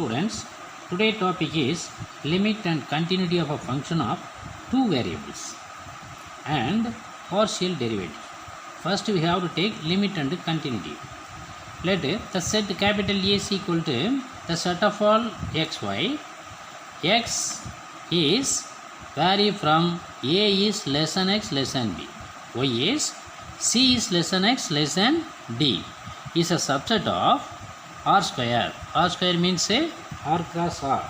Students, today topic is limit and continuity of a function of two variables and partial derivative. First we have to take limit and continuity. Let the set capital A is equal to the set of all xy. X is vary from A is less than x less than b. Y is C is less than x less than d is a subset of R square. R square means R cross R.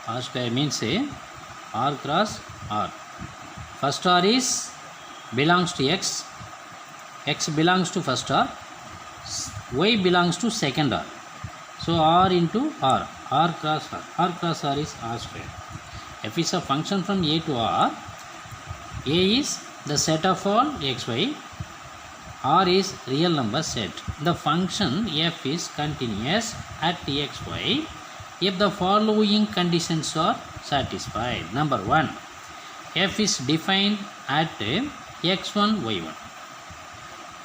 R square means R cross R. First R is belongs to x. X belongs to first R. Y belongs to second R. So R into R. R cross R. R cross R is R square. F is a function from A to R. A is the set of all xy. R is real number set. The function f is continuous at xy if the following conditions are satisfied. Number 1. F is defined at x1, y1.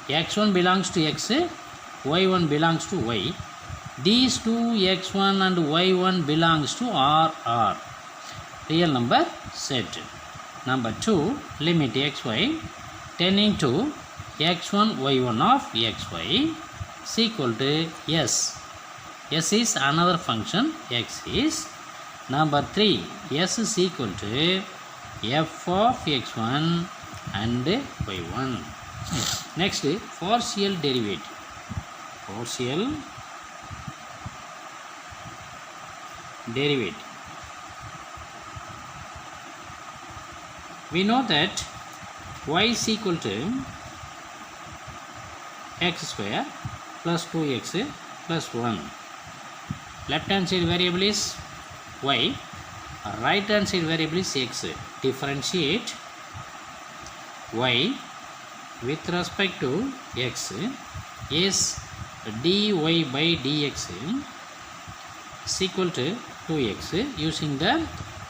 x1 belongs to x, y1 belongs to y. These two x1 and y1 belongs to R. Real number set. Number 2. Limit xy tending to x1 y1 of xy is equal to s. S is another function, x is. Number 3. S is equal to f of x1 and y1. Next, partial derivative. Partial derivative. We know that y is equal to x square plus 2x plus 1. Left hand side variable is y, right hand side variable is x. Differentiate y with respect to x is dy by dx is equal to 2x using the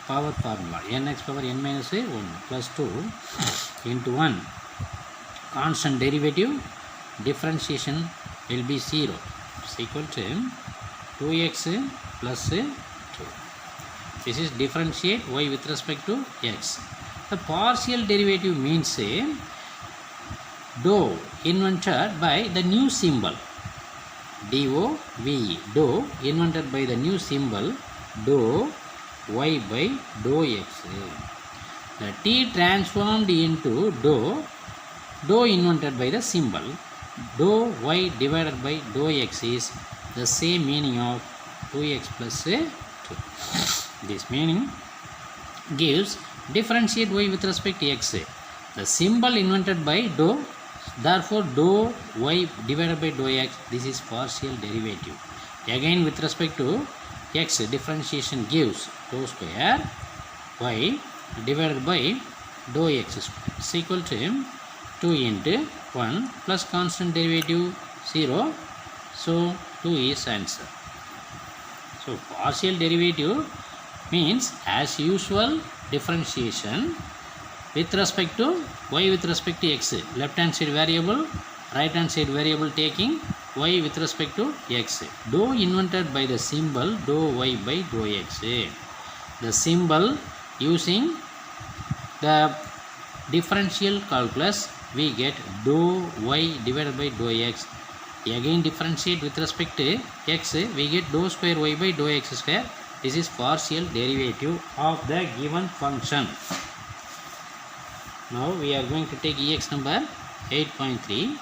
power formula nx power n minus 1 plus 2 into 1. Constant derivative differentiation will be 0 is equal to 2x plus 2. This is differentiate y with respect to x. The partial derivative means dou invented by the new symbol dou dou invented by the new symbol dou y by dou x. The t transformed into dou invented by the symbol dou y divided by dou x is the same meaning of 2x plus 2. This meaning gives differentiate y with respect to x. The symbol invented by dou, therefore dou y divided by dou x, this is partial derivative. Again with respect to x, differentiation gives dou square y divided by dou x square is equal to 2 into 1 plus constant derivative 0. So 2 is answer. So partial derivative means as usual differentiation with respect to y with respect to x. Left hand side variable, right hand side variable taking y with respect to x. Dou invented by the symbol dou y by dou x. The symbol using the differential calculus we get dou y divided by dou x. Again differentiate with respect to x, we get dou square y by dou x square. This is partial derivative of the given function. Now we are going to take EX number 8.3.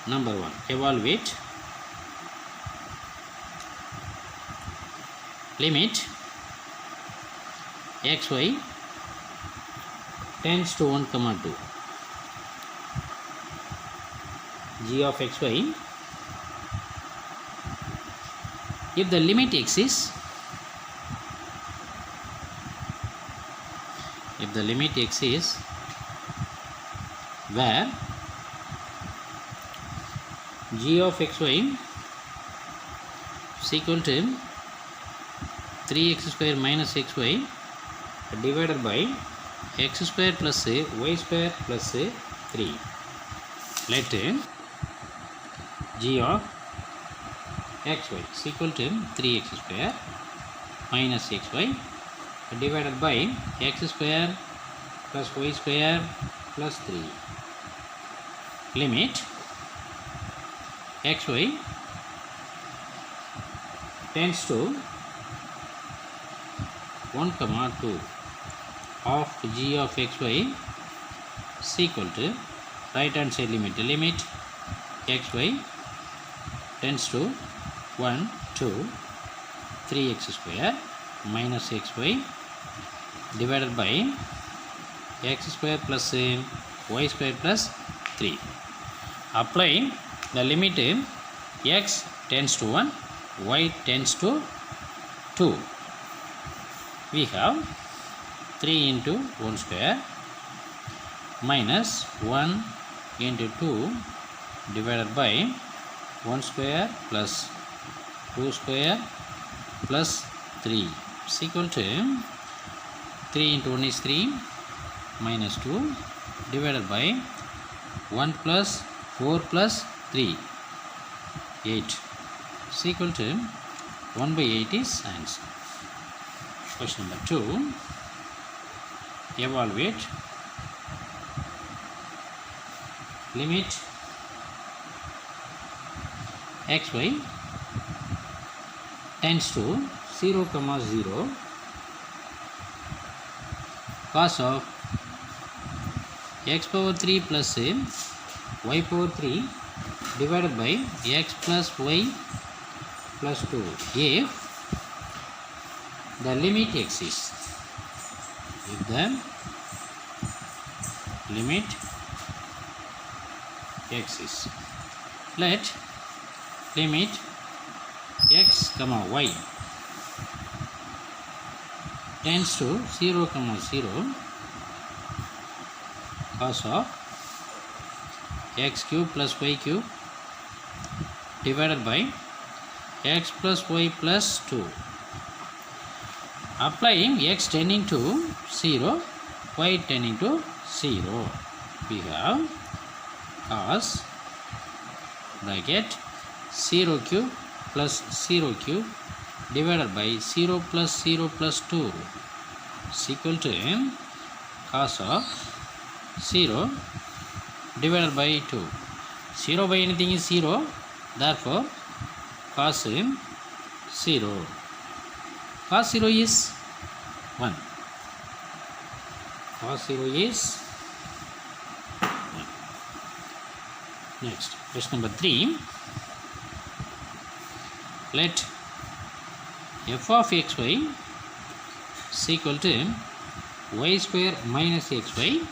Number 1. Evaluate limit xy tends to 1, 2. G of xy. If the limit exists, where g of xy is equal to 3x square minus xy divided by x square plus y square plus 3. Let g of xy is equal to 3x square minus xy divided by x square plus y square plus 3. Limit xy tends to 1 comma 2 of g of xy is equal to right hand side limit xy tends to 1 2 3x square minus xy divided by x square plus y square plus 3. Apply the limit x tends to 1, y tends to 2. We have 3 into 1 square minus 1 into 2 divided by 1 square plus 2 square plus 3 is equal to 3 into 1 is 3 minus 2 divided by 1 plus 4 plus 3 8 is equal to 1 by 8 is answer. Question number 2. Evaluate limit xy tends to 0 comma 0 cos of x power 3 plus y power 3 divided by x plus y plus 2 if the limit exists. If the limit exists, let limit x comma y tends to 0 comma 0 cos of x cube plus y cube divided by x plus y plus 2. Applying x tending to 0, y tending to 0, we have cos bracket 0 cube plus 0 cube divided by 0 plus 0 plus 2 is equal to cos of 0 divided by 2. 0 by anything is 0, therefore cos 0. Cos 0 is 1. Cos 0 is 1. Next, question number 3. Let f of xy is equal to y square minus xy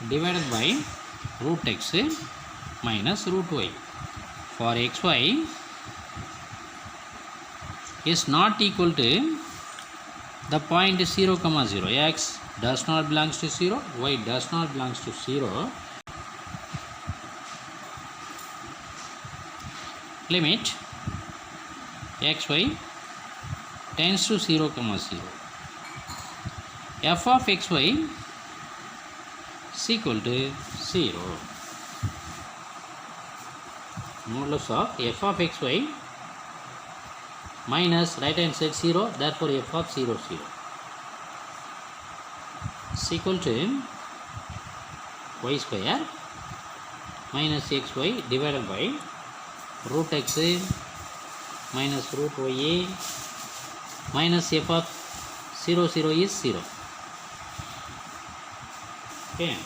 divided by root x minus root y. For xy is not equal to the point 0 comma 0. X does not belongs to 0, y does not belongs to 0. Limit xy tends to 0 comma 0. F of xy is equal to 0. Modulus of f of xy minus right hand side 0, therefore f of 0 0 is equal to y square minus xy divided by root x minus root y minus f of 0 0 is 0. Okay,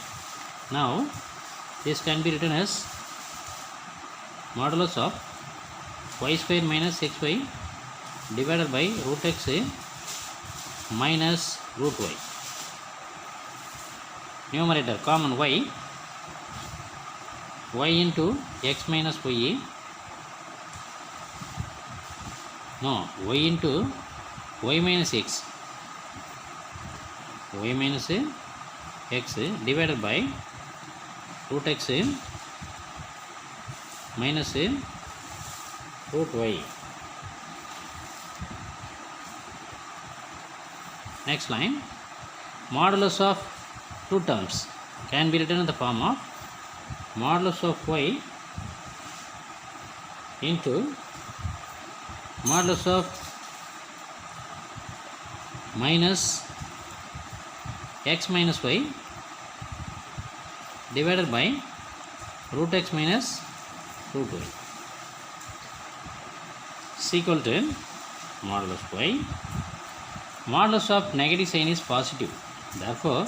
now this can be written as modulus of y square minus xy divided by root x minus root y. Numerator common y into x minus y, no, y into y minus x, y minus x divided by root x minus root y. Next line, modulus of two terms can be written in the form of modulus of y into modulus of minus x minus y divided by root x minus root y is equal to modulus y. Modulus of negative sign is positive. Therefore,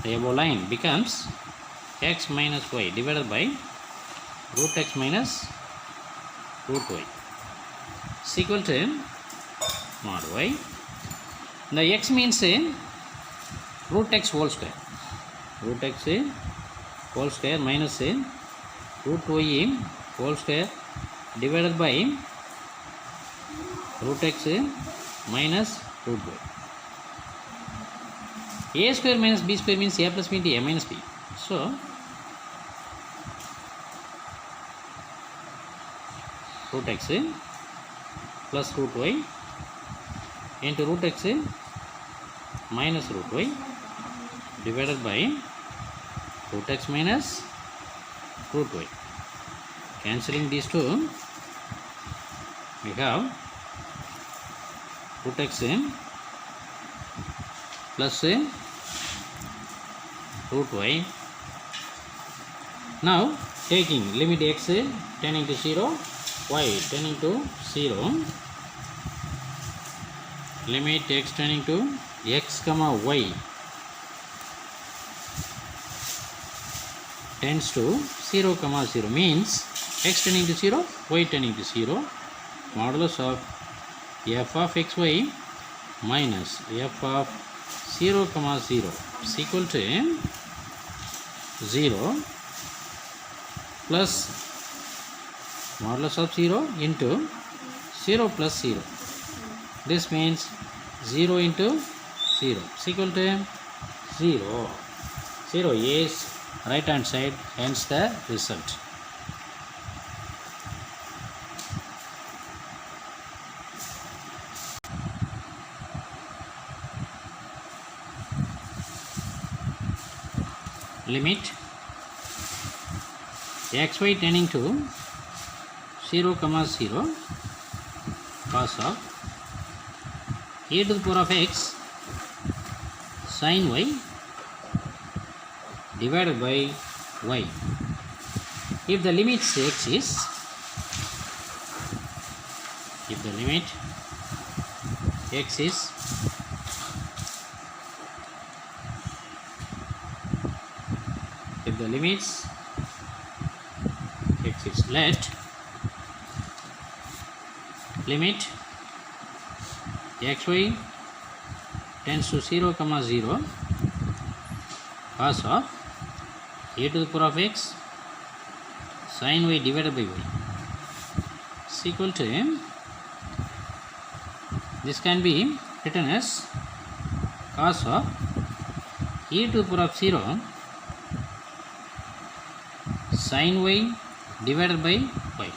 the above line becomes x minus y divided by root x minus root y is equal to mod y. The x means root x whole square. Root x whole square minus root y whole square divided by root x minus root y. A square minus b square means a plus b into a minus b. So, root x plus root y into root x minus root y divided by root x minus root y. Cancelling these two, we have root x plus root y. Now taking limit x tending to 0, y tending to 0, limit x tending to x comma y tends to 0 comma 0 means x tending to 0, y tending to 0, modulus of f of xy minus f of 0 comma 0 is equal to 0 plus modulus of 0 into 0 plus 0. This means 0 into 0 is equal to 0. 0 is right hand side, hence the result. Limit xy tending to 0 comma 0 cos of e to the power of x sin y divided by y. If the limit x is, if the limit x is if the limits x is, let limit xy tends to 0 comma 0 cos of e to the power of x sin y divided by y is equal to, this can be written as cos of e to the power of 0 sin y divided by y.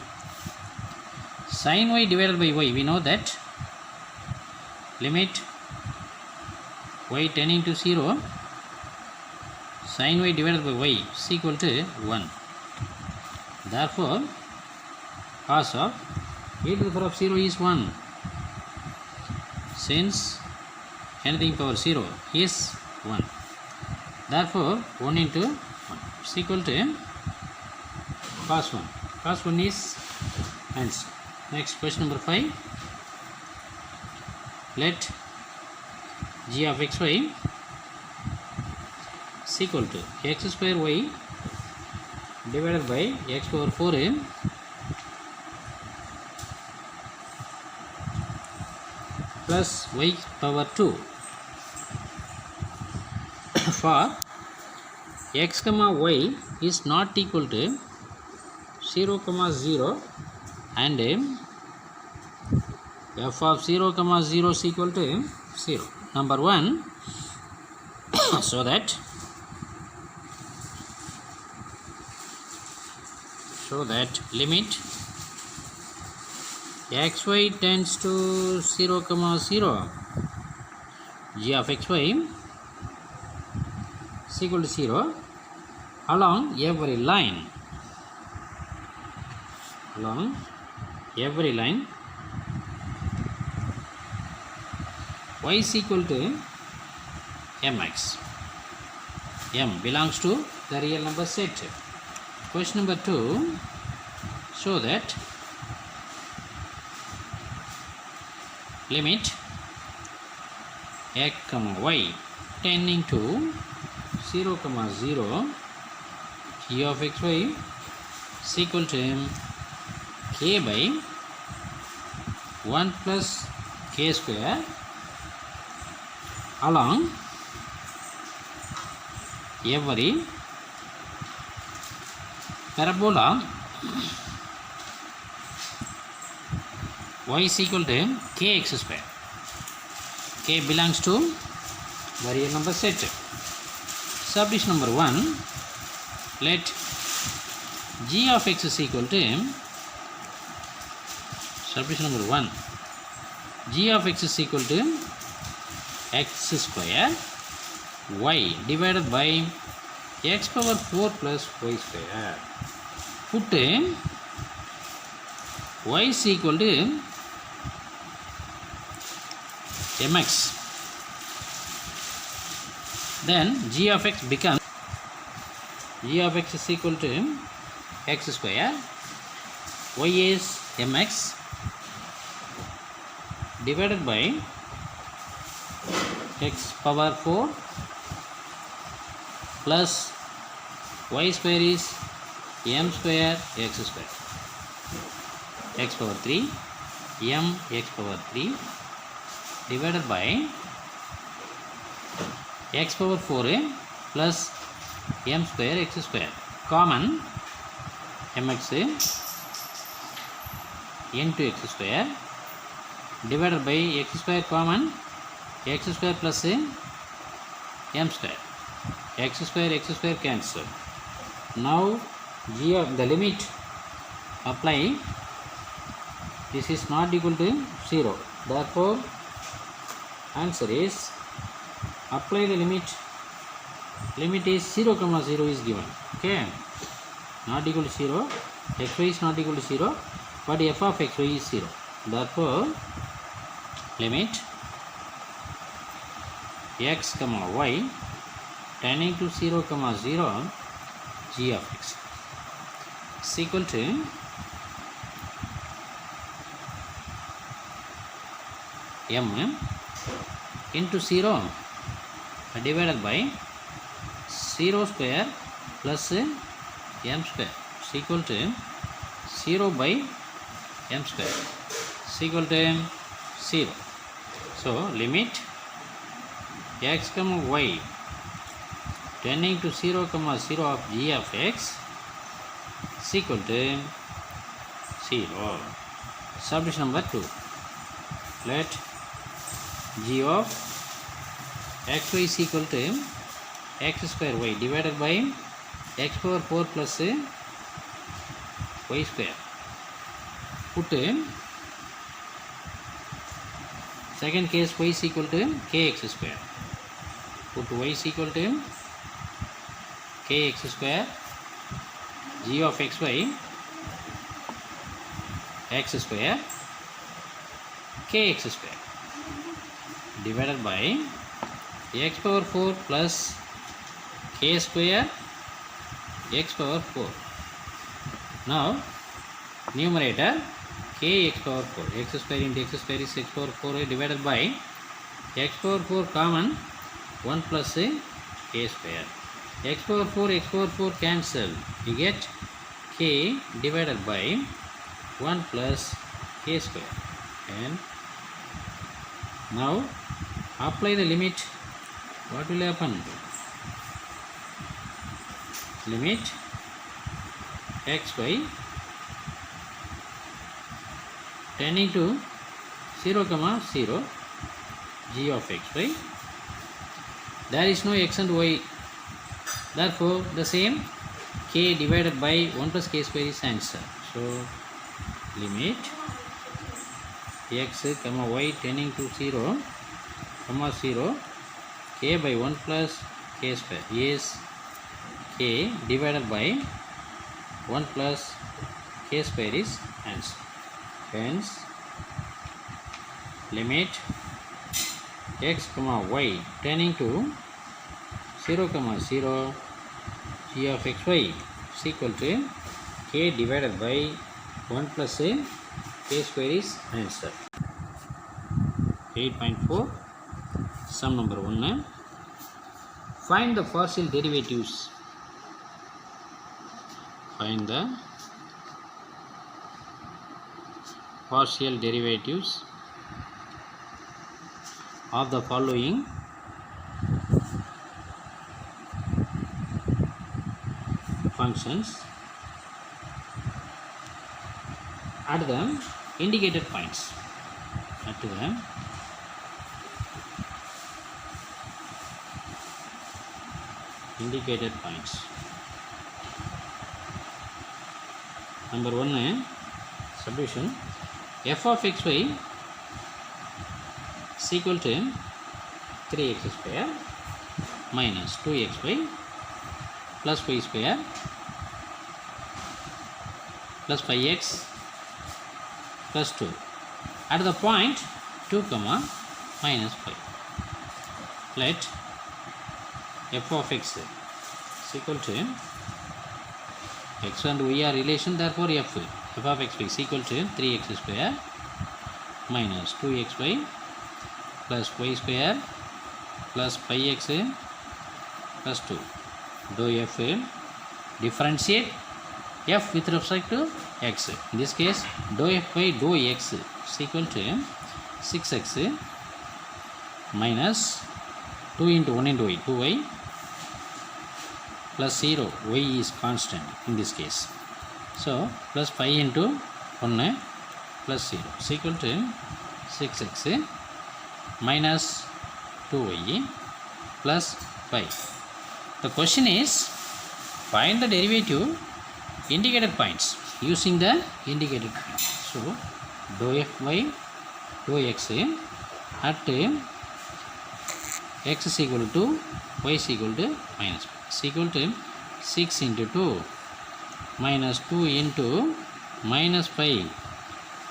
Sin y divided by y, we know that limit y tending to 0 sin y divided by y is equal to 1. Therefore, cos of e to the power of 0 is 1. Since anything power 0 is 1. Therefore, 1 into 1 is equal to cos 1. Cos 1 is answer. Next, question number 5. Let g of xy is equal to x square y divided by x power 4 plus y power 2 for x comma y is not equal to 0 comma 0 and f of 0 comma 0 is equal to 0. Number 1, so that limit xy tends to 0 comma 0 g of xy is equal to 0 along every line y is equal to mx. M belongs to the real number set. Question number 2. Show that limit x comma y tending to 0 comma 0 g of xy is equal to k by 1 plus k square along every parabola y is equal to kx square. K belongs to the real number set. Subdivision number 1. Let g of x is equal to subdivision number 1. G of x is equal to x square y divided by x power 4 plus y square. Put y is equal to mx. Then g of x becomes g of x is equal to x square, y is mx divided by x power 4 plus y square is m square x square, x power 3 m x power 3 divided by x power 4 plus m square x square. Common mx into x square divided by x square common x square plus m square, x square cancel. Now g of the limit apply, this is not equal to 0, therefore answer is apply the limit is 0 comma 0 is given. Okay, not equal to 0, xy is not equal to 0, but f of xy is 0, therefore limit x comma y tending to 0 comma 0 g of x is equal to m into 0 divided by 0 square plus m square is equal to 0 by m square is equal to 0. So limit x comma y tending to 0 comma 0 of g of x is equal to 0. Subdivision number 2. Let g of xy is equal to x square y divided by x power 4 plus y square. Put second case y is equal to kx square. Put y is equal to kx square, g of xy x square kx square divided by x power 4 plus k square x power 4. Now numerator k x power 4, x square into x square is x power 4 divided by x power 4 common 1 plus k square, x power 4 cancel, you get k divided by 1 plus k square. And now apply the limit, what will happen? Limit xy tending to 0 comma 0 g of xy, there is no x and y, therefore the same k divided by 1 plus k square is answer. So limit x comma y tending to 0 comma 0 k by 1 plus k square is k divided by 1 plus k square is answer. Hence limit x comma y tending to 0 comma 0 g of xy is equal to k divided by 1 plus a k square is answer. 8.4 sum number 1. Find the partial derivatives. Find the partial derivatives of the following functions at the indicated points. At the indicated points. Number 1, solution. F of xy is equal to 3x square minus 2xy plus y square plus 5x plus 2 at the point 2 comma minus 5. Let f of x is equal to x and y are relation, therefore f of x is equal to 3x square minus 2xy plus y square plus 5x plus 2. Do f differentiate f with respect to x. In this case, do f by do x is equal to 6x minus 2 into 1 into y, 2y plus 0, y is constant in this case. So, plus 5 into 1 plus 0 is equal to 6x minus 2y plus 5. The question is, find the derivative indicated points using the indicated points. So, do f by do x at x is equal to y is equal to minus 5 is equal to 6 into 2 minus 2 into minus 5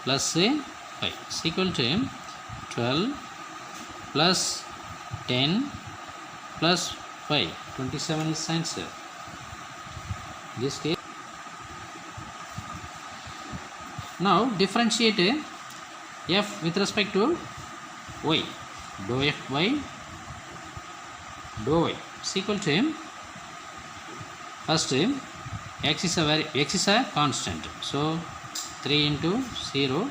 plus 5 is equal to 12 plus 10 plus 5. 27 is answer. This case. Now differentiate f with respect to y. Do f by do y is equal to, first x is a constant, so 3 into 0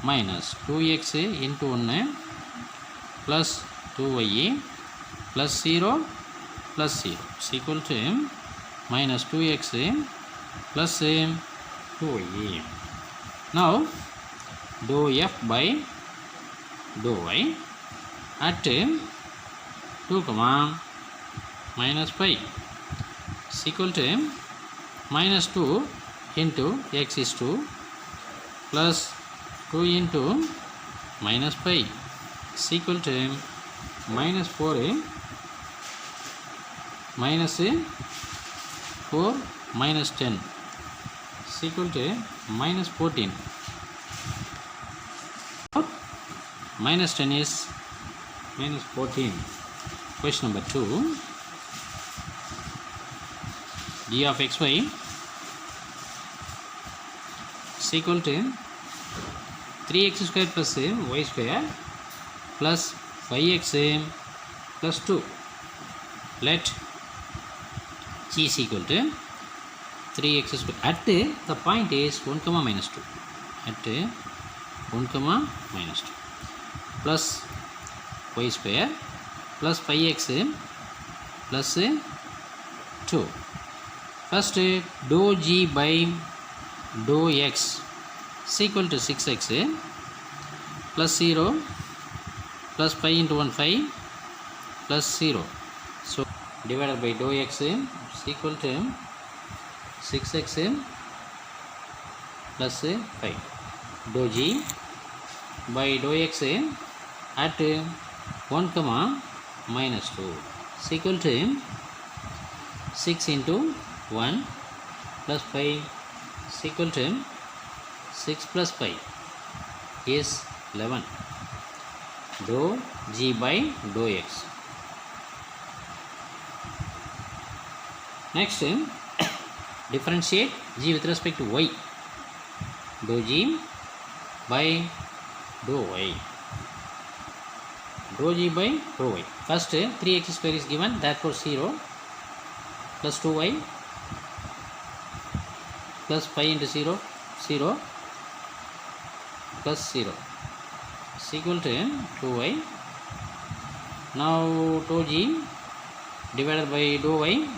minus 2x into 1 plus 2y plus 0 plus 0 is equal to minus 2x plus 2y. Now do f by do y at 2 comma minus 5 is equal to minus 2 into x is 2 plus 2 into minus 5 is equal to minus 4 minus 4 minus 10 is equal to minus 14. Minus 10 is minus 14. Question number 2. G of xy is equal to 3x square plus y square plus 5x plus 2. Let g is equal to 3x square at the point is 1 comma minus 2 at 1 comma minus 2 plus y square plus 5x plus 2. First dou g by dou x is equal to 6x plus 0 plus 5 into 1 5 plus 0. So divided by dou x is equal to 6x plus 5. Dou g by dou x at 1 comma minus 2 is equal to 6 into 1 plus 5 is equal to 6 plus 5 is 11. dou g by dou x. Next, differentiate g with respect to y. Dou g by dou y. Dou g by dou y. First, 3x square is given, therefore 0 plus 2y plus 5 into 0, 0 plus 0 is equal to 2y. Now dou g divided by dou y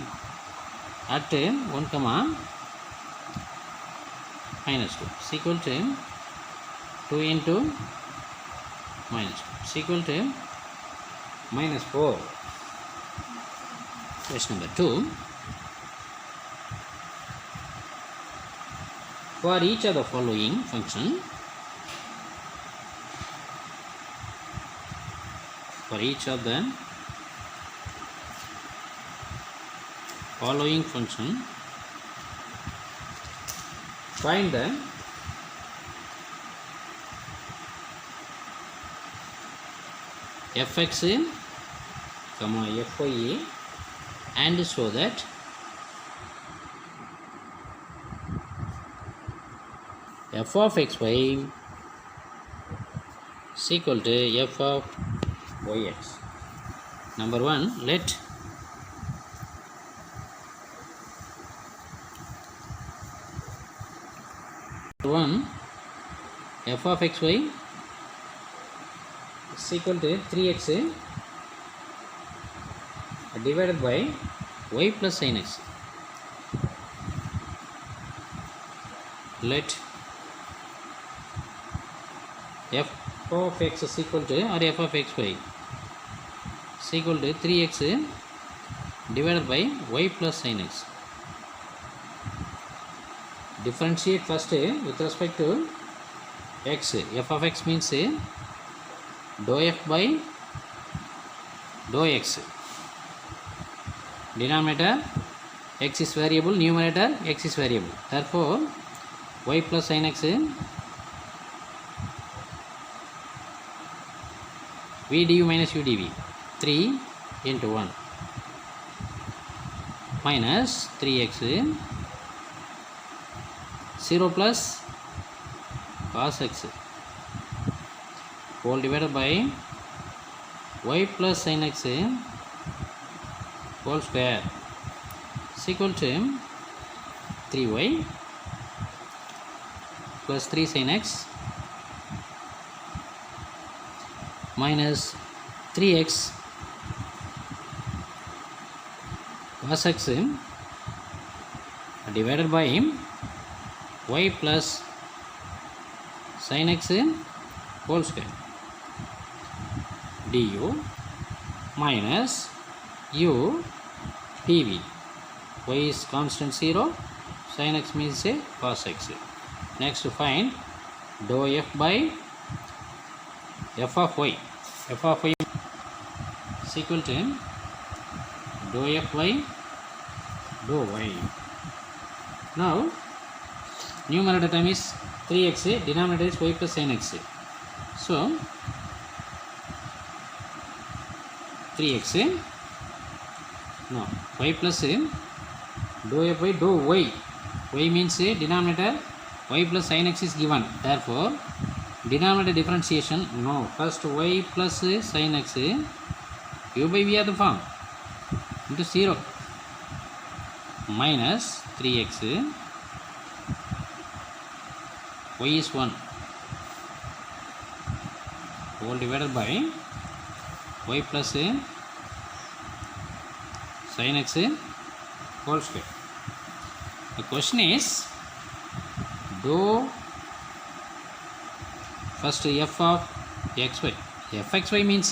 at 1 comma minus 2 is equal to 2 into minus 2 is equal to minus 4. Question number 2. For each of the following function, for each of the following function, find the fx comma fy and show that f of xy is equal to f of yx. Number 1, let f of xy is equal to 3x divided by y plus sin x. Let f of x is equal to, or f of xy is equal to 3x divided by y plus sin x. Differentiate first with respect to x. F of x means dou f by dou x. Denominator x is variable, numerator x is variable. Therefore, y plus sin x v du minus u dv, 3 into 1 minus 3x 0 plus cos x whole divided by y plus sin x whole square is equal to 3y plus 3 sin x minus 3x cos x divided by y plus sin x whole square du minus u dv. Y is constant 0, sin x means cos x. Next to find dou f by f of y. F of y is equal to dou f by dou y. Now numerator term is 3x, denominator is y plus sin x. So 3x, no, y plus dou f by dou y. Y means denominator y plus sin x is given. Therefore, denominator differentiation, no, first y plus sin x, u by v are the form, into 0 minus 3x, y is 1 whole divided by y plus sin x whole square. The question is dou first f of xy. Fxy means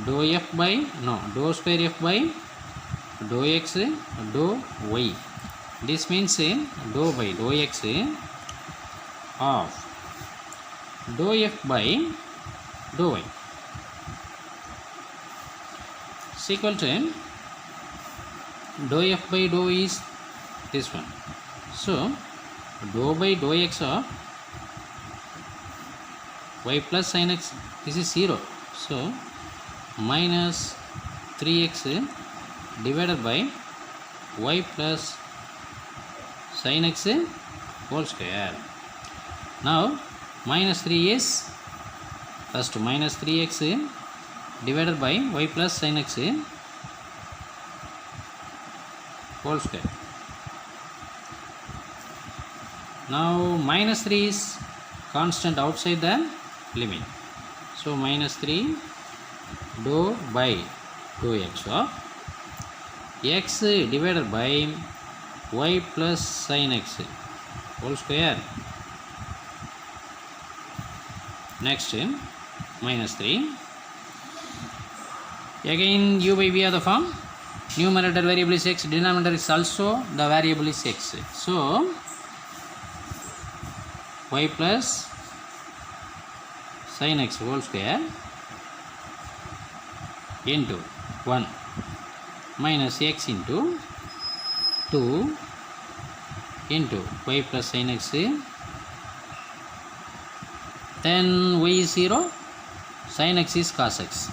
dou f by, no, dou square f by dou x dou y. This means dou by dou x of dou f by dou y is equal to dou f by dou is this one. So dou by dou x of y plus sin x, this is 0. So minus 3x divided by y plus sin x whole square. Now minus 3 is first minus 3x divided by y plus sin x whole square. Now minus 3 is constant outside the limit. So minus 3 dou by dou x of x divided by y plus sin x whole square. Next minus 3. Again u by v are the form. Numerator variable is x, denominator is also the variable is x. So y plus sin x whole square into 1 minus x into 2 into y plus sin x, then y is 0, sin x is cos x.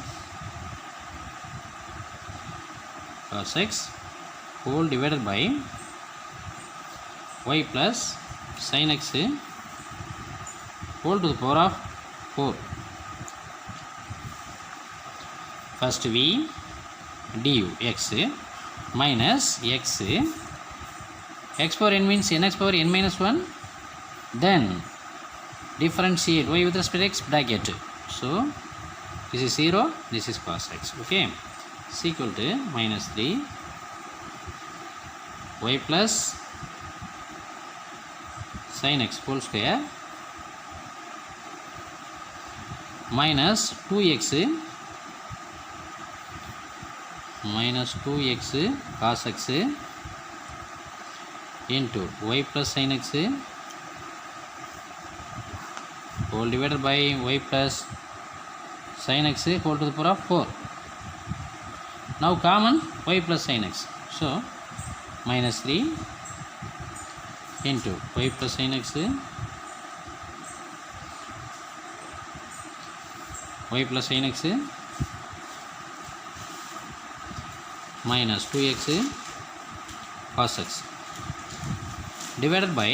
Cos x whole divided by y plus sin x whole to the power of 4. First v du x minus x, x power n means nx power n minus 1, then differentiate y with respect to x bracket. So this is 0, this is cos x. Okay, is equal to minus 3 y plus sin x whole square minus 2x cos x into y plus sin x whole divided by y plus sin x whole to the power of 4. Now common y plus sin x. So minus 3 into y plus sin x y plus sin x minus 2x cos x divided by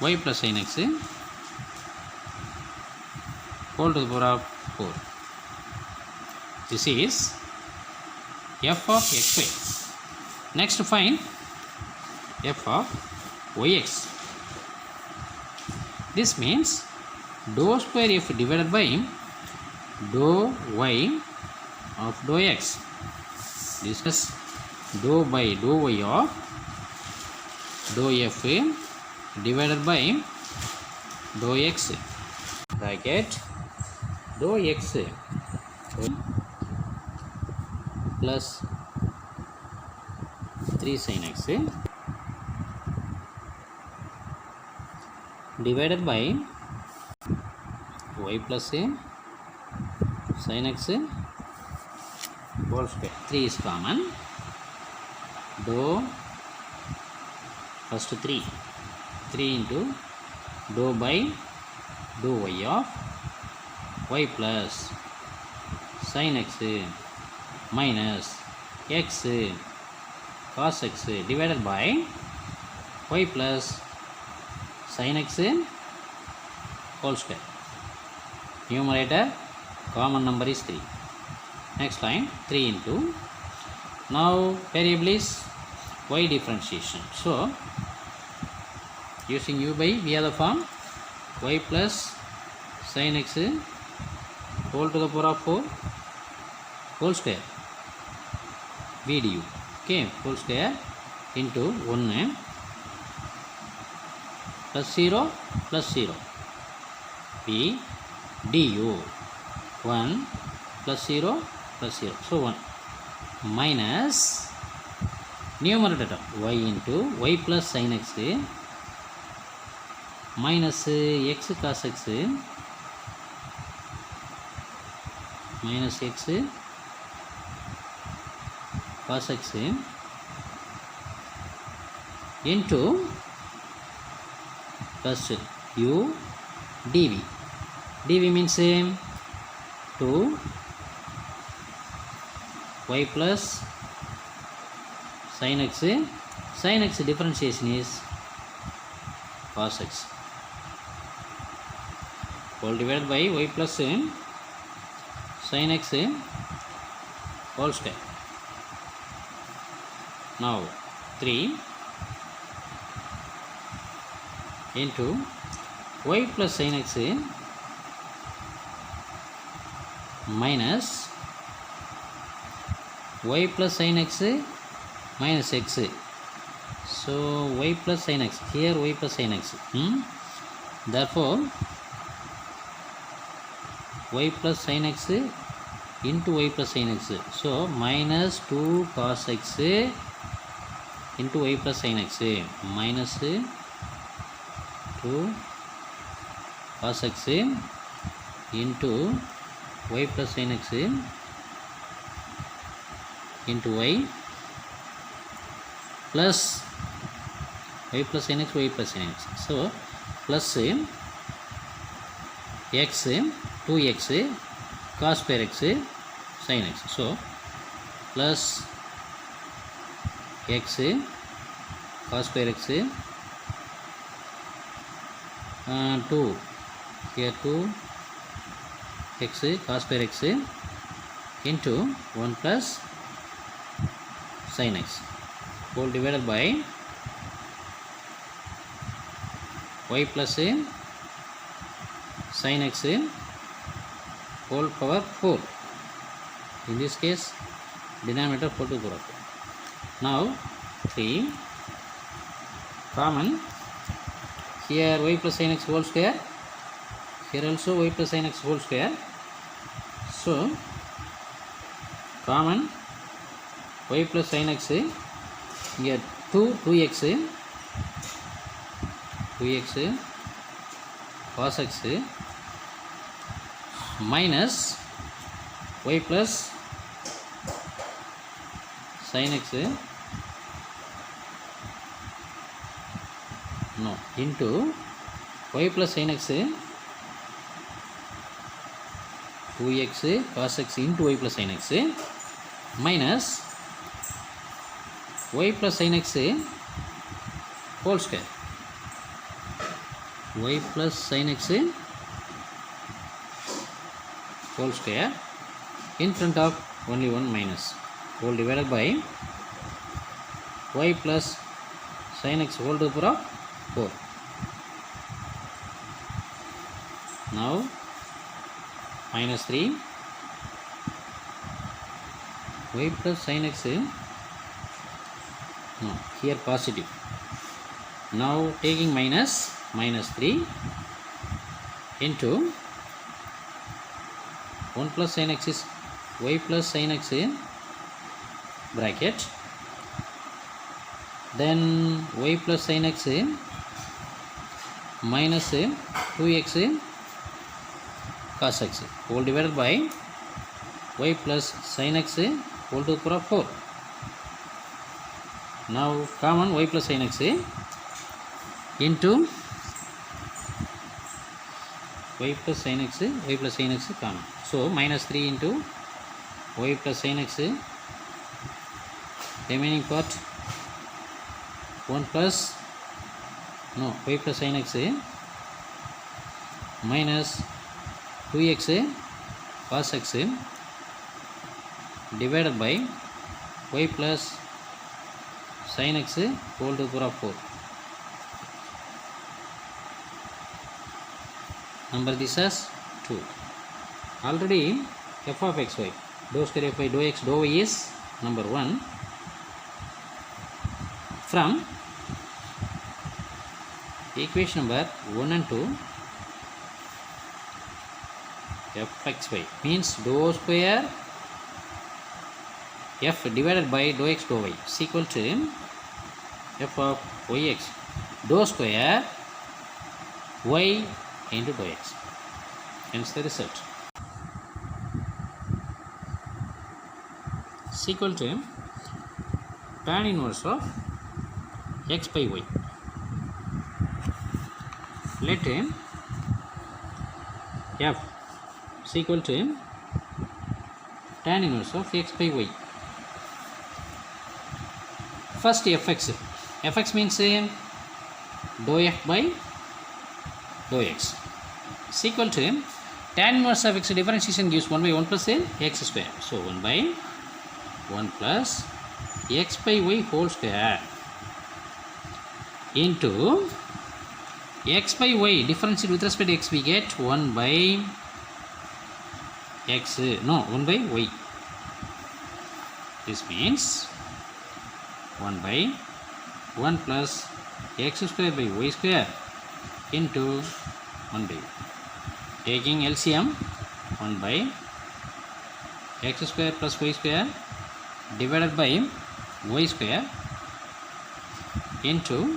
y plus sin x whole to the power of 4. This is f of xy. Next find f of yx. This means dou square f divided by dou y of dou x. This is dou by dou y of dou f divided by dou x bracket dou x plus 3 sin x divided by y plus sin x whole square. 3 is common. Dou first 3 into dou by dou y of y plus sin x minus x cos x divided by y plus sin x whole square. Numerator common number is 3. Next line 3 into, now variable is y differentiation. So using u by v other form y plus sin x whole to the power of 4 whole square v du. Okay, whole square into 1 plus 0 v du 1 plus 0 plus 0. So 1 minus numerator y into y plus sin x minus x cos x minus x cos x into plus u dv dv means 2 y plus sin x. Sin x differentiation is cos x whole divided by y plus sin x whole square. Now 3 into y plus sin x minus y plus sin x minus x. So y plus sin x, here y plus sin x. Therefore y plus sin x into y plus sin x. So minus 2 cos x into y plus sin x minus 2 cos x into y plus sin x into y plus y plus sin x, y plus sin x. So plus x 2x cos square x sin x. So plus x cos square x 2 here 2 x cos square x into 1 plus sin x whole divided by y plus sin x whole power 4. In this case denominator 4 to the power 4. Now 3 common, here y plus sin x whole square, here also y plus sin x whole square. So common y plus sin x, here 2x cos x minus y plus sin x into y plus sin x 2x cos x into y plus sin x minus y plus sin x whole square. Y plus sin x whole square in front of only one minus whole divided by y plus sin x whole to the power of 4. Now minus 3 y plus sin x here positive. Now taking minus 3 into 1 plus sin x is y plus sin x bracket, then y plus sin x minus 2x cos x whole divided by y plus sin x whole to the power of 4. Now common y plus sin x into y plus sin x common. So minus 3 into y plus sin x, remaining part 1 plus y plus sin x minus 2x cos x divided by y plus sin x whole to the power of 4. Number this as 2. Already f of x y, dou square f by dou x dou y is number 1. From equation number 1 and 2, f x y means dou square f divided by dou x dou y is equal to f of yx dou square y into dou x. Hence the result is equal to tan inverse of x by y. Let f is equal to tan inverse of x by y. First fx means dou f by dou x is equal to tan inverse of x differentiation gives 1 by 1 plus x square. So 1 by 1 plus x by y whole square into x by y differentiate with respect to x, we get 1 by x, no, 1 by y. This means 1 by 1 plus x square by y square into 1 by y. Taking LCM, 1 by x square plus y square divided by y square into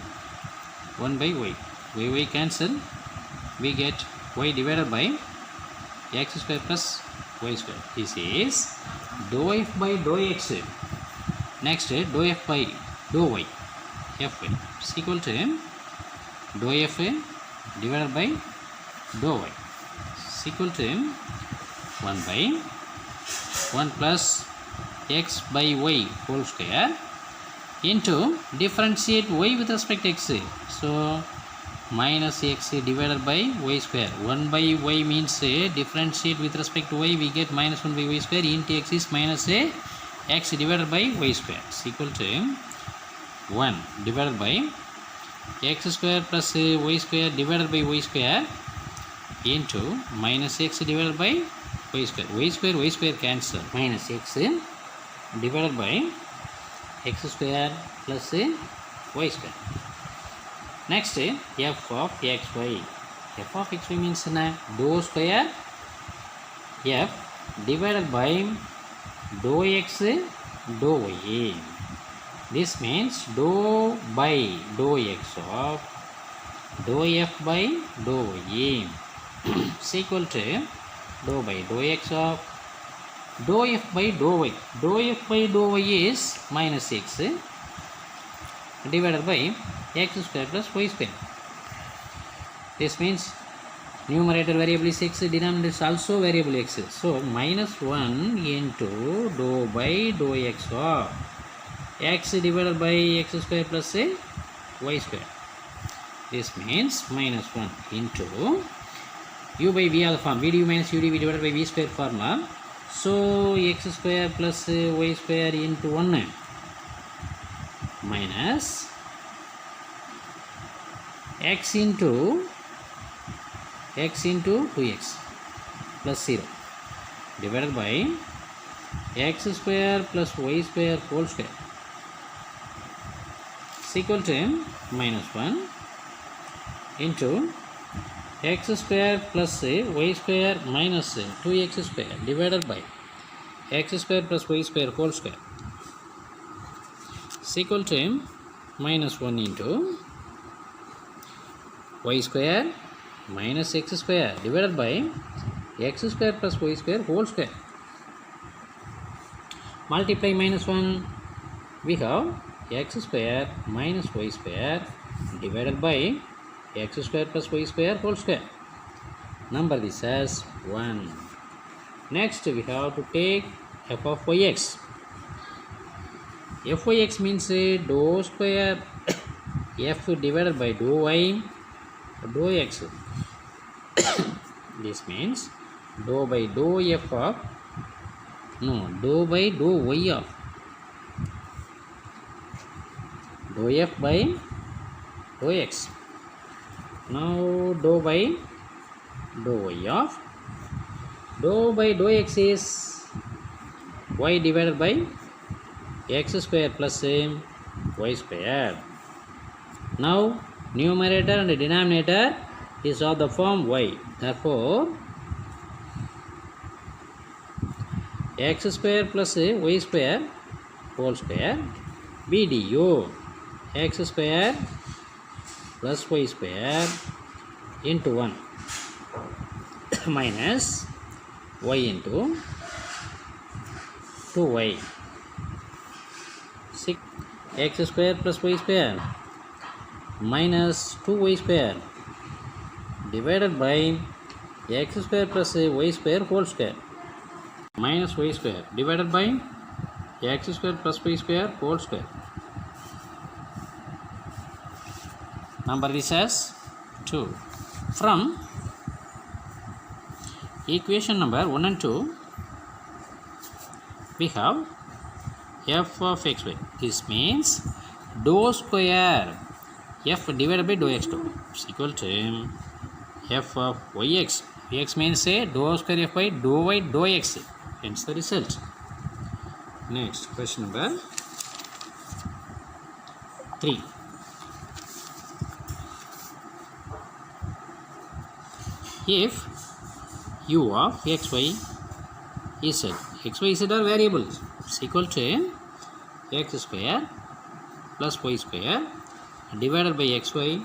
1 by y. Y cancel, we get y divided by x square plus y square. This is dou f by dou x. Next, dou f by dou y, fy is equal to dou f divided by dou y is equal to 1 by 1 plus x by y whole square into differentiate y with respect to x. So minus x divided by y square. 1 by y means differentiate with respect to y, we get minus 1 by y square into x is minus x divided by y square is equal to 1 divided by x square plus y square divided by y square into minus x divided by y square. Y square cancel, minus x divided by x square plus y square. Next, f of xy. F of xy means dou square f divided by dou x dou y. This means dou by dou x of dou f by dou y is equal to dou by dou x of dou f by dou y. Dou f by dou y is minus x divided by x square plus y square. This means numerator variable is x, denominator is also variable x. So minus 1 into dou by dou x of x divided by x square plus y square. This means minus 1 into u by v alpha, v du minus u dv divided by v square formula. So x square plus y square into 1 minus x into 2x plus 0 divided by x square plus y square whole square is equal to minus 1 into x square plus y square minus 2x square divided by x square plus y square whole square is equal to minus 1 into y square minus x square divided by x square plus y square whole square. Multiply minus 1, we have x square minus y square divided by x square plus y square whole square. Number this as 1. Next, we have to take f of yx. Fyx means dou square f divided by dou y dou x. This means dou by dou f of dou by dou y of dou f by dou x. Now dou by dou y of dou by dou x is y divided by x square plus y square. Now numerator and denominator is of the form y. Therefore x square plus y square whole square b du x square plus y square into 1 minus y into 2y 6 x square plus y square minus 2y square divided by x square plus y square whole square minus y square divided by x square plus y square whole square. Number this as 2. From equation number 1 and 2, we have f of xy. This means dou square f divided by dou x2 is equal to f of yx. X means say dou square f by dou y dou x. Hence the result. Next question number 3. If u of xy z, xy z are variables, is equal to x square plus y square divided by xy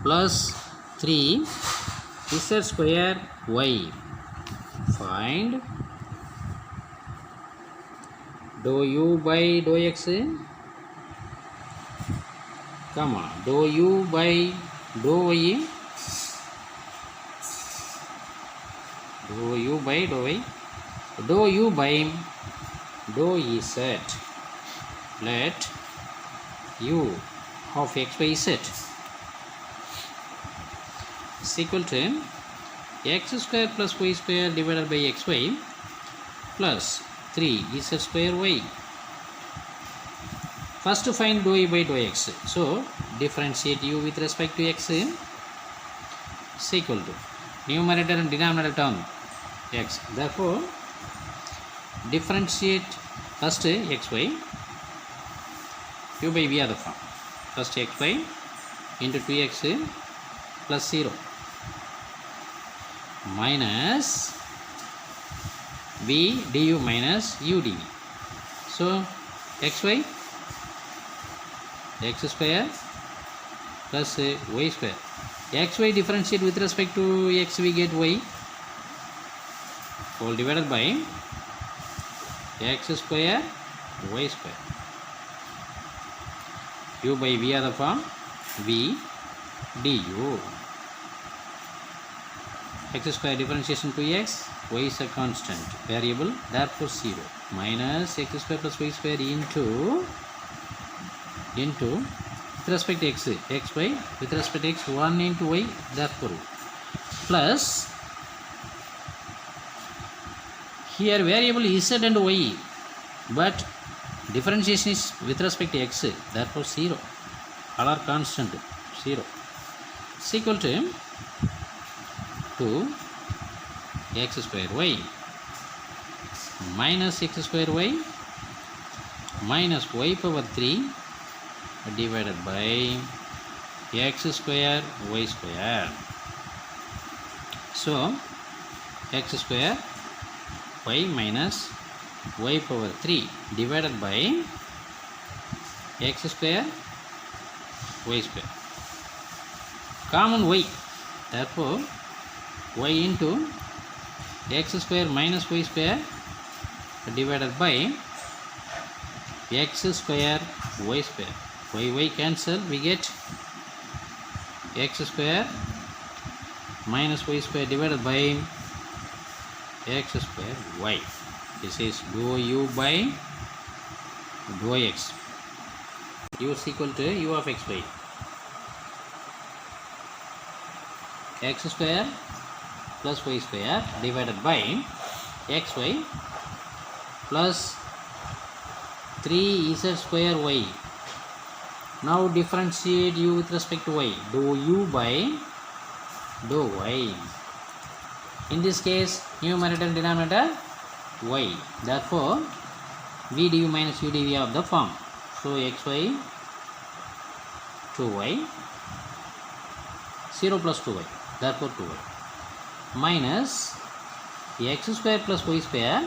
plus 3 z square y. Find dou u by dou x, comma dou u by dou y, dou u by dou y, dou u by dou z. Let u of xy z is equal to x square plus y square divided by xy plus 3 z square y. First find dou y by dou x. So differentiate u with respect to x is equal to numerator and denominator term x. Therefore differentiate first xy, u by v are the form. First xy into 2x plus 0 minus v du minus u dv. So xy x square plus y square. Xy differentiate with respect to x, we get y whole divided by x square y square. U by v are the form v du. X square differentiation to x, y is a constant variable, therefore 0, minus x square plus y square into with respect to x, xy with respect to x 1 into y, therefore plus here variable is z and y, but differentiation is with respect to x, therefore 0, all are constant 0, is equal to 2 x square y minus x square y minus y power 3 divided by x square y square. So x square y minus y power 3 divided by x square y square. Common y, therefore y into x square minus y square divided by x square y square. Y cancel, we get x square minus y square divided by x square y. This is dou u by dou x. U is equal to u of xy. X square plus y square divided by xy plus 3 z square y. Now differentiate u with respect to y. Dou u by dou y. In this case, numerator and denominator y. Therefore, v du minus u dv of the form. So xy 2y 0 plus 2y. Therefore 2y minus x square plus y square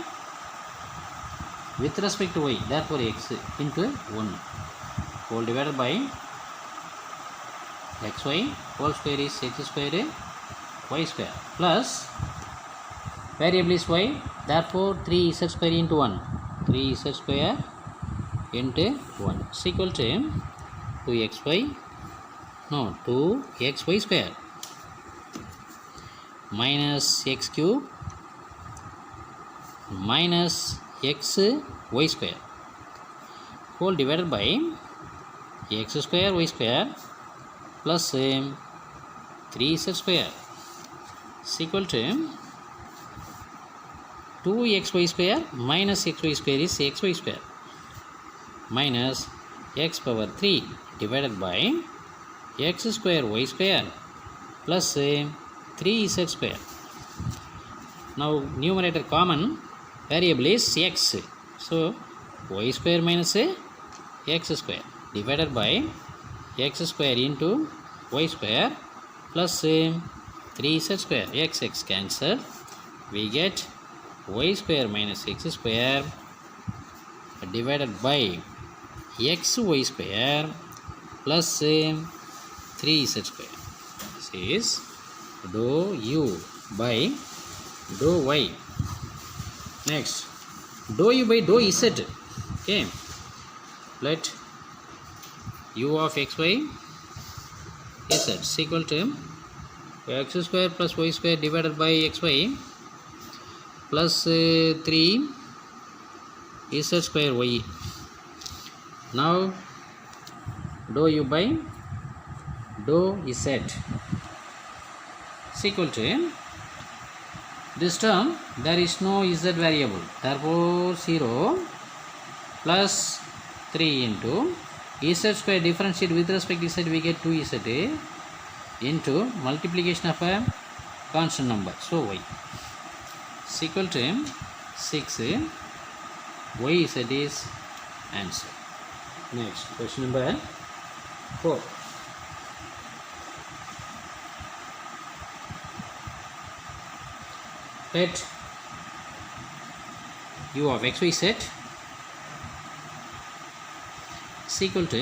with respect to y. Therefore x into 1 whole divided by xy whole square is x square y square plus variable is y, therefore 3z square into 1, 3z square into 1 is equal to 2xy square. minus x cube minus x y square whole divided by x square y square plus 3z square is equal to 2xy square minus xy square is xy square minus x power 3 divided by x square y square plus 3z square. Now numerator common variable is x, so y square minus x square divided by x square into y square plus 3z square. X cancel, we get y square minus x square divided by xy square plus 3z square. This is dou u by dou y. Next, dou u by dou z. Okay, let u of xy z is equal to x square plus y square divided by xy plus 3 z square y. Now dou u by dou z is equal to this term, there is no z variable, therefore 0 plus 3 into z square differentiate with respect to z, we get 2z into multiplication of a constant number, so y is equal to 6. Y z is answer. Next, question number 4. Let u of xy z is equal to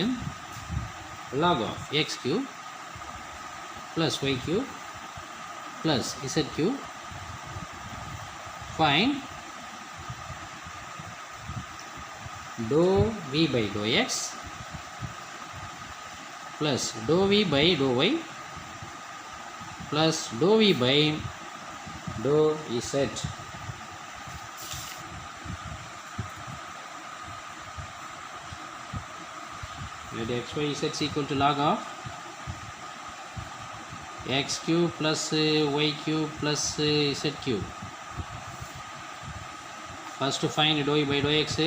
log of x cube plus y cube plus z cube. Find dou v by dou x plus dou v by dou y plus dou v by dou z. Let xy z is equal to log of x cube plus y cube plus z cube. First to find dou by dou x.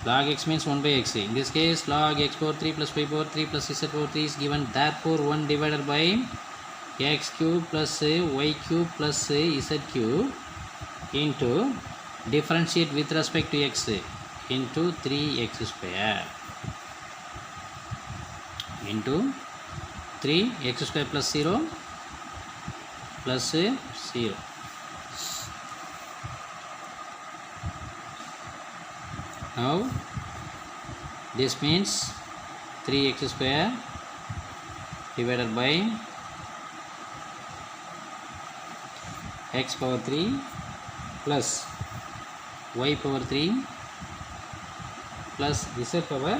Log x means 1 by x. In this case, log x power 3 plus y power 3 plus z power 3 is given. Therefore, 1 divided by x cube plus y cube plus z cube into differentiate with respect to x into 3x square into 3x square plus 0 plus 0. Now this means 3x square divided by x power 3 plus y power 3 plus z power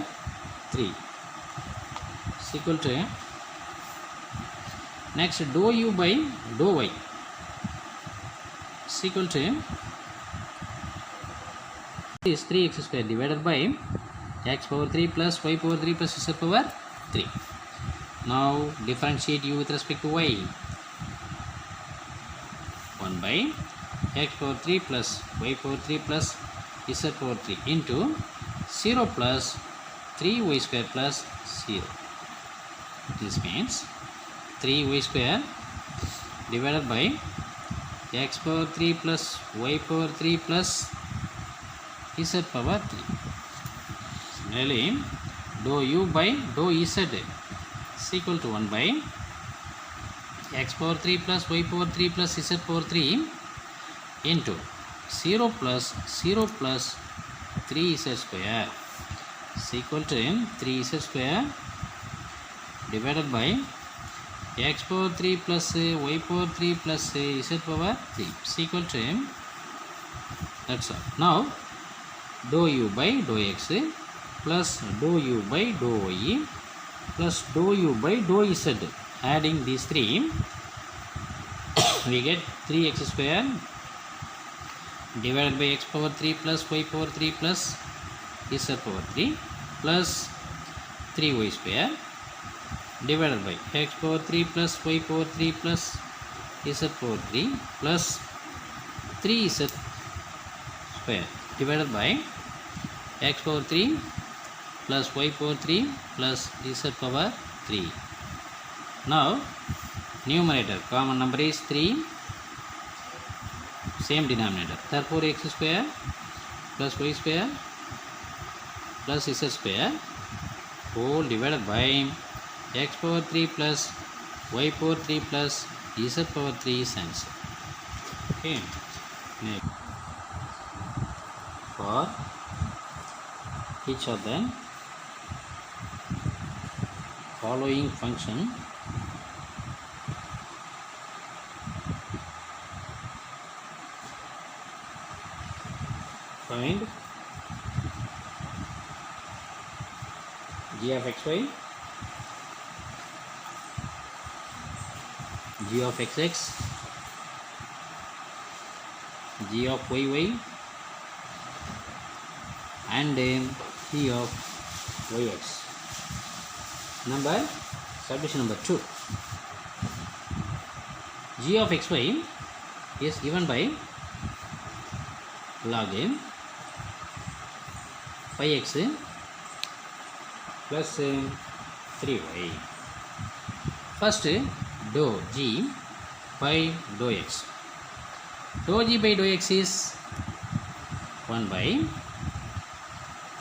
3 is equal to, next dou u by dou y is equal to is 3x square divided by x power 3 plus y power 3 plus z power 3. Now differentiate u with respect to y. 1 by x power 3 plus y power 3 plus z power 3 into 0 plus 3y square plus 0. This means 3y square divided by x power 3 plus y power 3 plus z power 3. Similarly, dou u by dou z is equal to 1 by x power 3 plus y power 3 plus z power 3 into 0 plus 3z square is equal to 3z square divided by x power 3 plus y power 3 plus z power 3 is equal to, that's all. Now dou u by dou x plus dou u by dou y plus dou u by dou z, adding these three, we get 3x square divided by x power 3 plus y power 3 plus z power 3 plus 3y square divided by x power 3 plus y power 3 plus z power 3 plus 3z square divided by x power 3 plus y power 3 plus z power 3. Now numerator common number is 3, same denominator, therefore x square plus y square plus z square whole divided by x power 3 plus y power 3 plus z power 3 is answer. Okay, next for each of the following function find g of xy, g of xx, g of yy and g of yx. Subdivision number 2. G of xy is given by log 5x plus 3y. First, dou g by dou x. Dou g by dou x is 1 by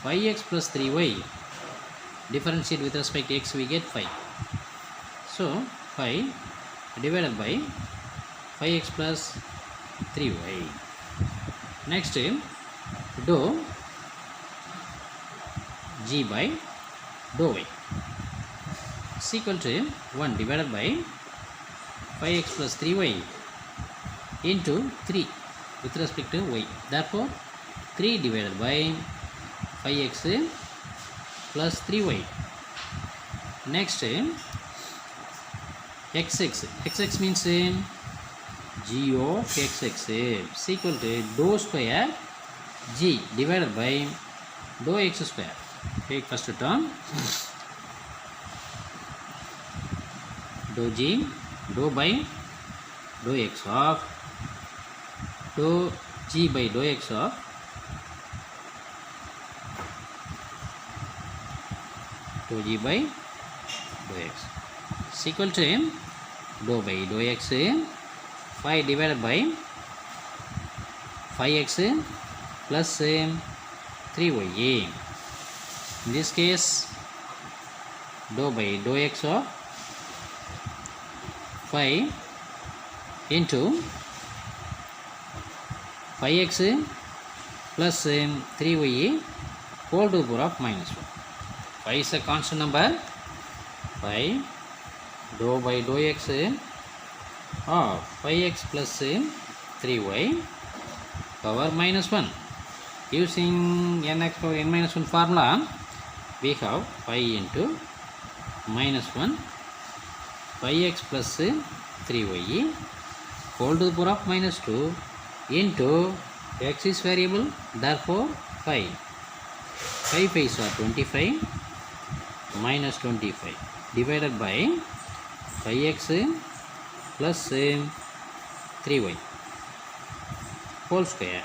5x plus 3y. Differentiate with respect to x, we get 5. So 5 divided by 5x plus 3y. Next, dou g by dou y is equal to 1 divided by 5x plus 3y into 3 with respect to y. Therefore 3 divided by 5x plus 3y. Next, xx means g of xx is equal to dou square g divided by dou x square. Take first term, dou g, dou by dou x of dou g by dou x of dou g by dou x is equal to dou by dou x 5 divided by 5x plus 3y. In this case, dou by dou x of 5 into 5x plus 3y whole to the power of minus 1. 5 is a constant number. 5 dou by dou x of 5x plus 3y power minus 1. Using nx power n minus 1 formula, we have 5 into minus 1 5x plus 3y whole to the power of minus 2 into x is variable, therefore 5. 5 5s are 25 minus 25 divided by 5x plus 3y whole square.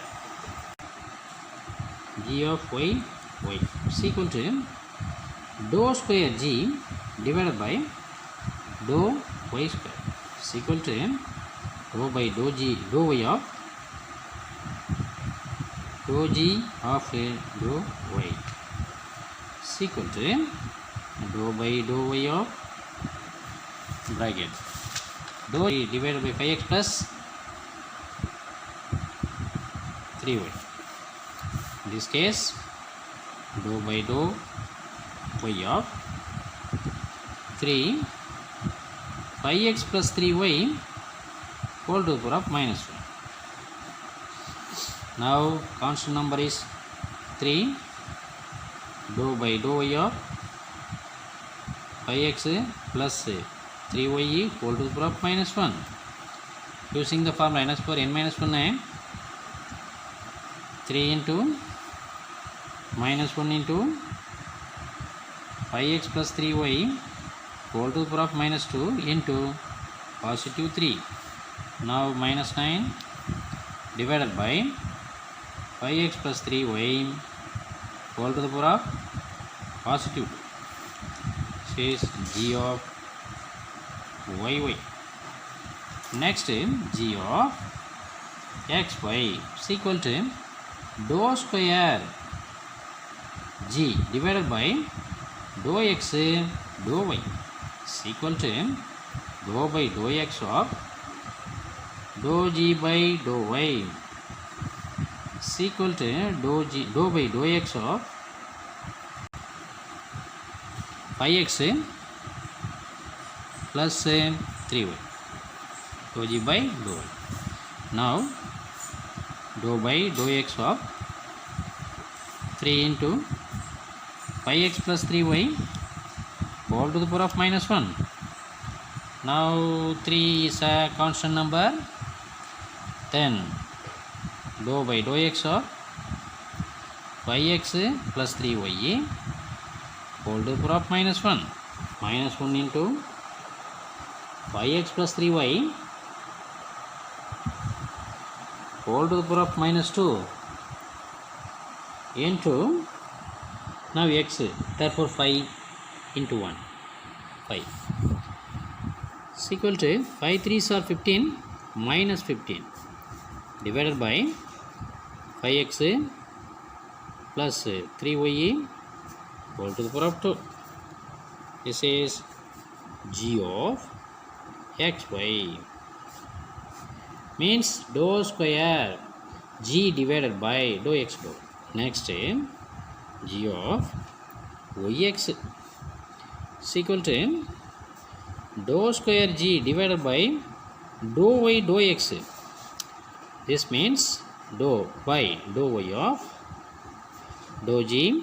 G of y is equal to dou square g divided by dou y square is equal to dou by dou g dou y of dou g of dou y is equal to dou by dou y of bracket dou y divided by 5x plus 3y. In this case, dou by dou y of 3 5x plus 3y whole to the power of minus 1. Now constant number is 3 dou by dou y of 5x plus 3y whole to the power of minus 1 using the formula n power n minus 1 है 3 into minus 1 into 5x plus 3y whole to the power of minus 2 into positive 3. Now minus 9 divided by 5x plus 3y whole to the power of positive 2. This is g of yy. Next, g of xy is equal to dou square g divided by dou x dou y is equal to dou by dou x of dou g by dou y is equal to dou by dou x of 5x plus 3y dou g by dou y. Now dou by dou x of 3 into 5x plus 3y whole to the power of minus 1. Now 3 is a constant number, then dou by dou x of 5x plus 3y whole to the power of minus 1. Minus 1 into 5x plus 3y whole to the power of minus 2 into now x, therefore 5 into 1 5 is equal to 5 3s are 15 minus 15 divided by 5x plus 3y whole to the power of 2. This is g of xy means dou square g divided by dou x dou. Next, g of yx is equal to dou square g divided by dou y dou x. This means dou by dou y of dou g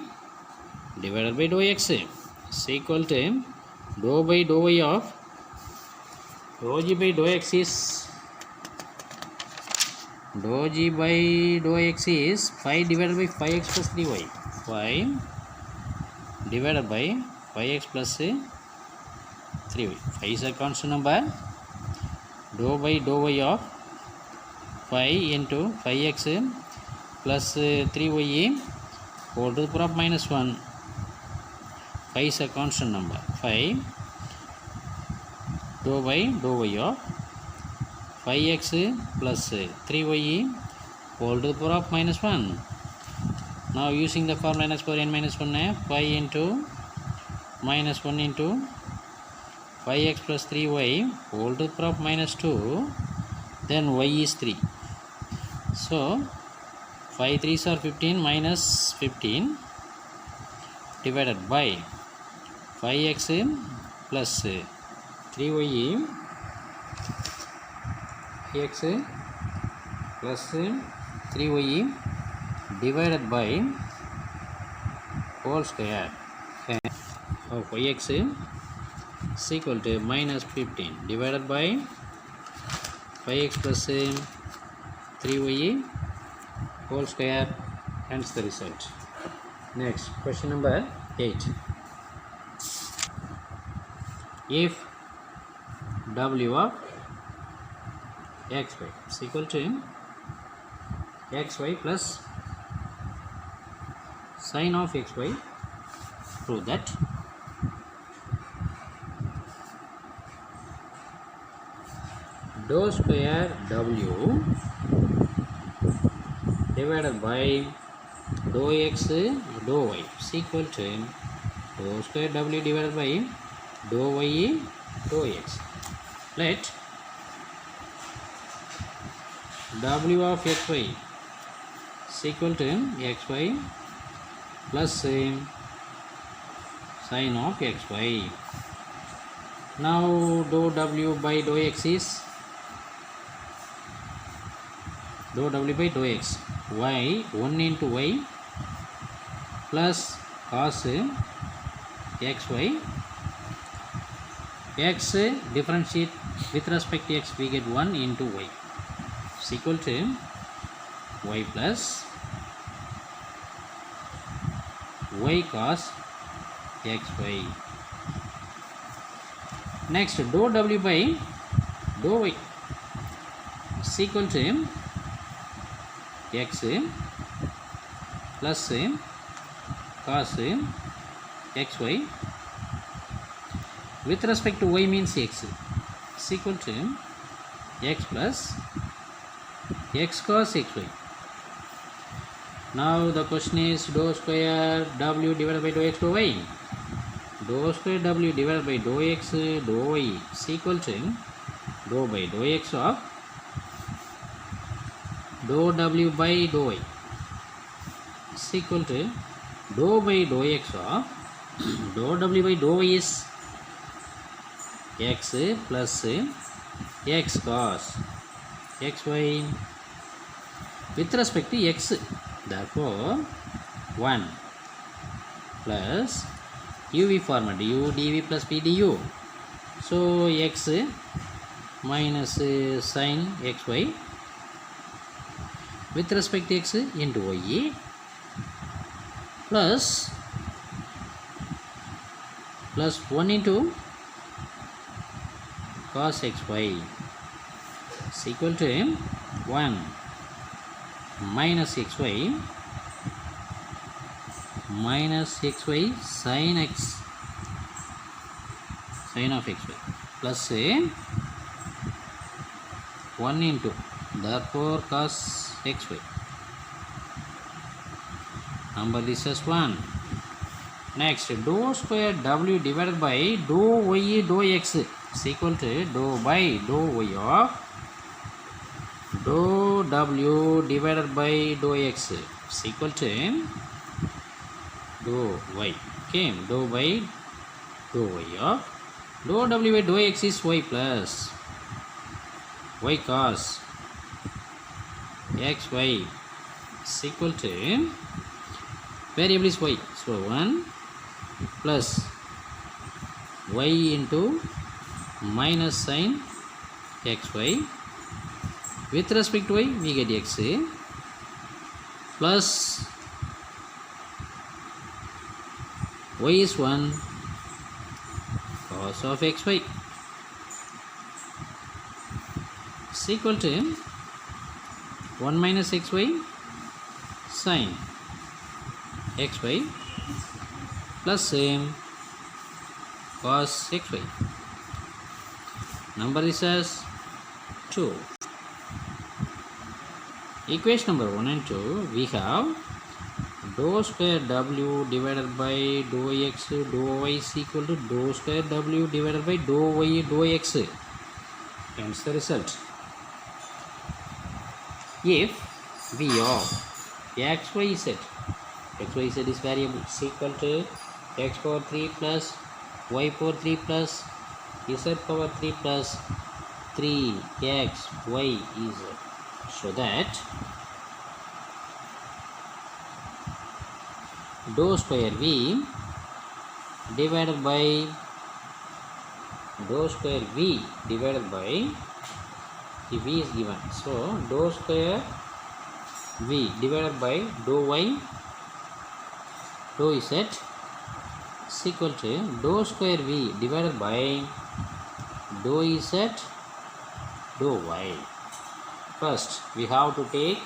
divided by dou x is equal to dou by dou y of dou g by dou x is dou g by dou x is 5 divided by 5x plus 3y. 5 divided by 5x plus 3y. 5 is a constant number. Dou by dou y of 5 into 5x plus 3y whole to the power of minus 1. 5 is a constant number. 5 dou by dou y of 5x plus 3y whole to the power of minus 1. Now using the formula n power n minus 1 5 into minus 1 into 5x plus 3y whole to the power of minus 2, then y is 3. So 5 3s are 15 minus 15 divided by 5x plus 3y x plus 3y divided by whole square of yx is equal to minus 15 divided by 5x plus 3y whole square, hence the result. Next, question number 8. If w of xy is equal to xy plus sin of xy, prove that dou square w divided by dou x dou y is equal to dou square w divided by dou y dou x. Let w of xy is equal to xy plus sin of xy. Now dou w by dou x is dou w by dou x, y 1 into y plus cos xy, x differentiate with respect to x we get 1 into y is equal to y plus y cos xy. Next, dou w by dou y is equal to x plus cos xy with respect to y means x is equal to x plus x cos xy. Now the question is dou square w divided by dou x dou y. Dou square w divided by dou x dou y is equal to dou by dou x of dou w by dou y is equal to dou by dou x of dou w by dou y is x plus x cos xy with respect to x. Therefore 1 plus uv format u dv plus p du. So x minus sin xy with respect to x into y plus 1 into cos xy is equal to 1 minus xy sin of xy plus 1 into therefore cos xy. Number this is 1. Next, dou square w divided by dou y dou x is equal to dou by dou y of dou w divided by dou x is equal to dou y. Okay, dou by dou y of dou w by dou x is y plus y cos xy is equal to variable is y. So 1 plus y into minus sin xy with respect to y we get x plus y is 1 cos of xy is equal to 1 minus xy sin xy plus cos xy. Number is as 2. Equation number 1 and 2 we have dou square w divided by dou x dou y is equal to dou square w divided by dou y dou x. Hence the result. If v of xyz is variable is equal to x power 3 plus y power 3 plus z power 3 plus 3x y z, so that dou square v divided by dou square v divided by the v is given, so dou square v divided by dou y dou z is equal to dou square v divided by dou z dou y. First we have to take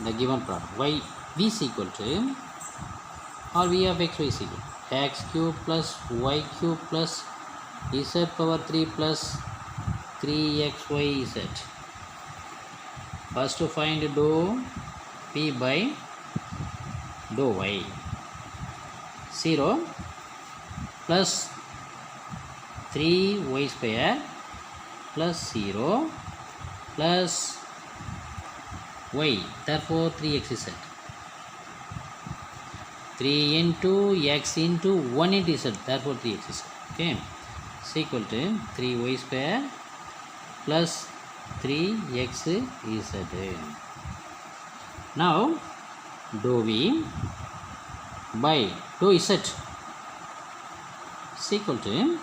the given problem y v is equal to or v of x y is equal to x cube plus y cube plus z power 3 plus 3xyz. First to find dou p by dou y. 0 plus 3y square plus 0 plus y, therefore 3xz. 3 into x into 1 into z, therefore 3xz. Okay, is equal to 3y square plus 3xz. Now dou v by dou z is equal to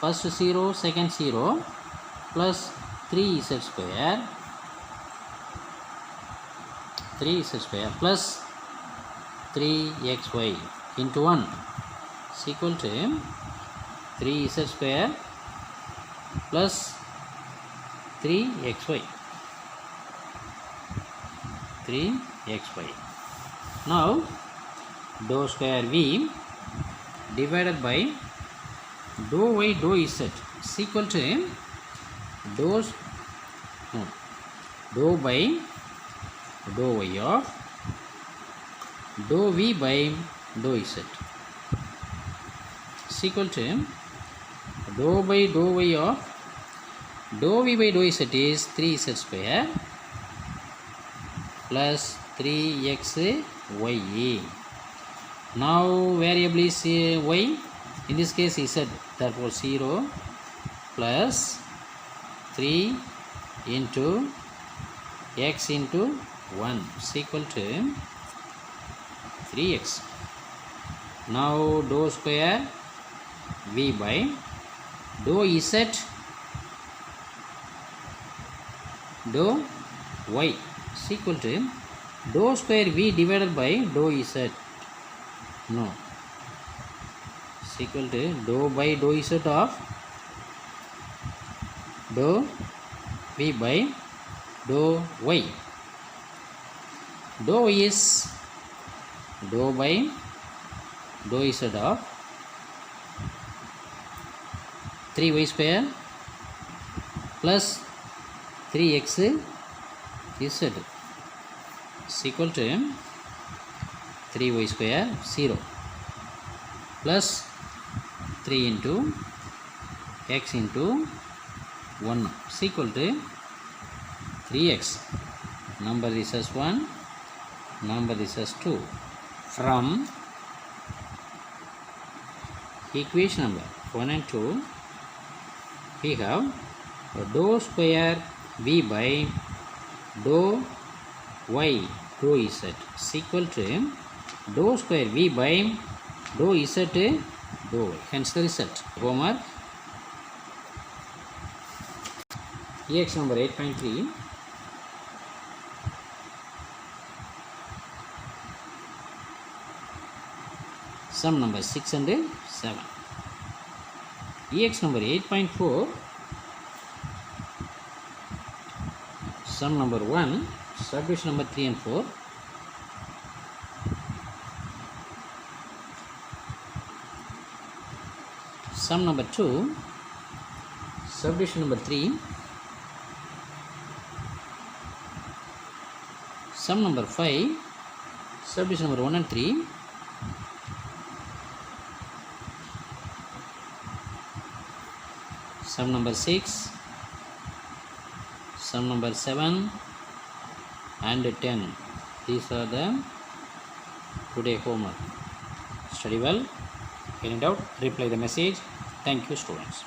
first 0 second 0 plus 3z square plus 3xy into 1 is equal to 3z square plus 3xy. Now dou square v divided by dou y dou z is equal to dou by dou y of dou v by dou z is equal to dou by dou y of dou v by dou z is 3z square plus 3xy. Now variable is y, in this case z, therefore 0 plus 3 into x into 1 is equal to 3x. Now dou square v by dou z dou y is equal to dou square v divided by dou z. No, is equal to dou by dou z of dou v by dou y. Dou y is dou by dou z of 3y square plus 3x z is equal to 3y square 0 plus 3 into x into 1 is equal to 3x. Number this as 1, number this as 2. From equation number 1 and 2 we have dou square v by dou y dou z is equal to dou square v by dou z dou y. Hence the result. Homework. EX number 8.3. Sum number 6 and 7. EX number 8.4. Sum number 1, subdivision number 3 and 4. Sum number 2, subdivision number 3. Sum number 5, subdivision number 1 and 3. Sum number 6, sum number 7 and 10. These are the today homework. Study well. Any doubt, reply the message. Thank you, students.